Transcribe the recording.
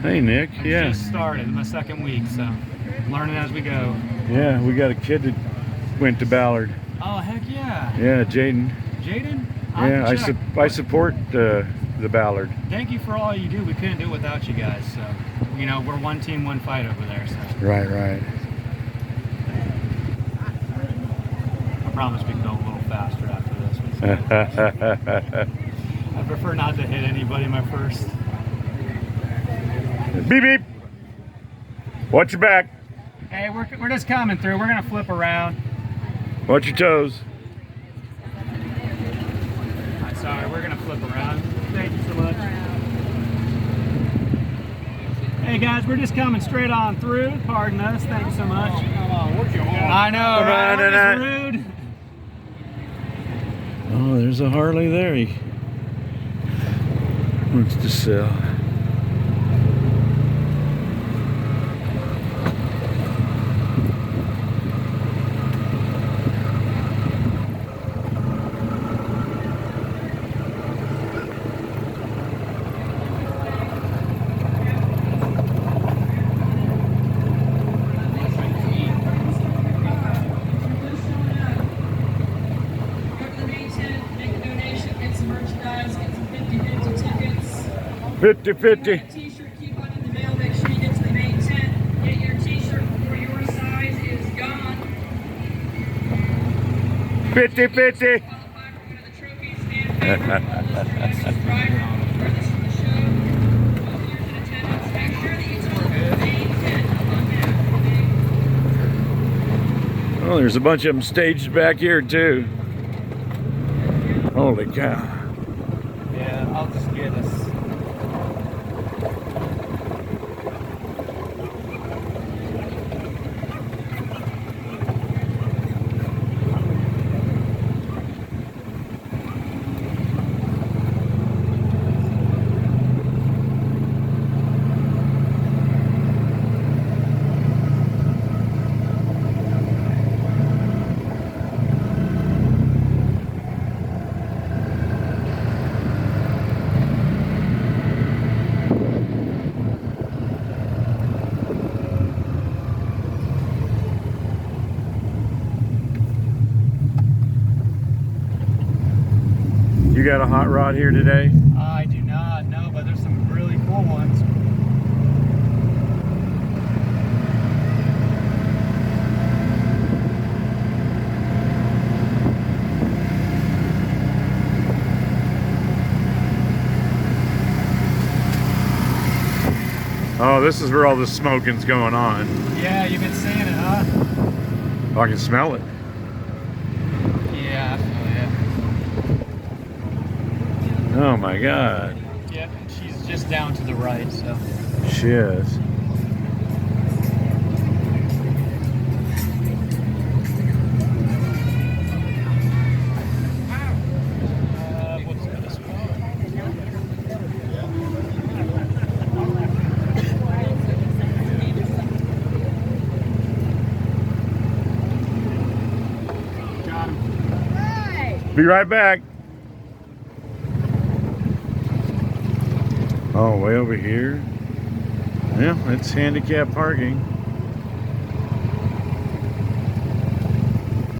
Hey, Nick. I Yeah. just started my second week, so learning as we go. Yeah, we got a kid that went to Ballard. Oh, heck yeah. Yeah, Jaden. Jaden? Yeah, I support the Ballard. Thank you for all you do. We couldn't do it without you guys. So, you know, we're one team, one fight over there. So. Right. I promise we can go a little faster after this. I prefer not to hit anybody my first. Beep, beep. Watch your back. Hey, we're just coming through. We're going to flip around. Watch your toes. I'm sorry, we're going to flip around. Thank you so much. Hey guys, we're just coming straight on through. Pardon us. Thank you so much. I know, right? We're just rude. Oh, there's a Harley there. He wants to sell. Merchandise, get some 50-50 tickets. 50-50. T-shirt coupon in the mail. Make sure you get to the main tent. Get your T-shirt before your size is gone. 50-50. Qualify for one of the trophies and favorite. Driver, wear this from the show. Volunteers in attendance. Make sure that you tell the main tent. Oh, there's a bunch of them staged back here too. Holy cow. Yeah, I'll just get us. You got a hot rod here today? I do not know, but there's some really cool ones. Oh, this is where all the smoking's going on. Yeah, you've been seeing it, huh? Oh, I can smell it. Yeah, Oh my God. Yep, she's just down to the right, so. She is. What's this one? Got him. Be right back. Oh, way over here. Yeah, it's handicap parking.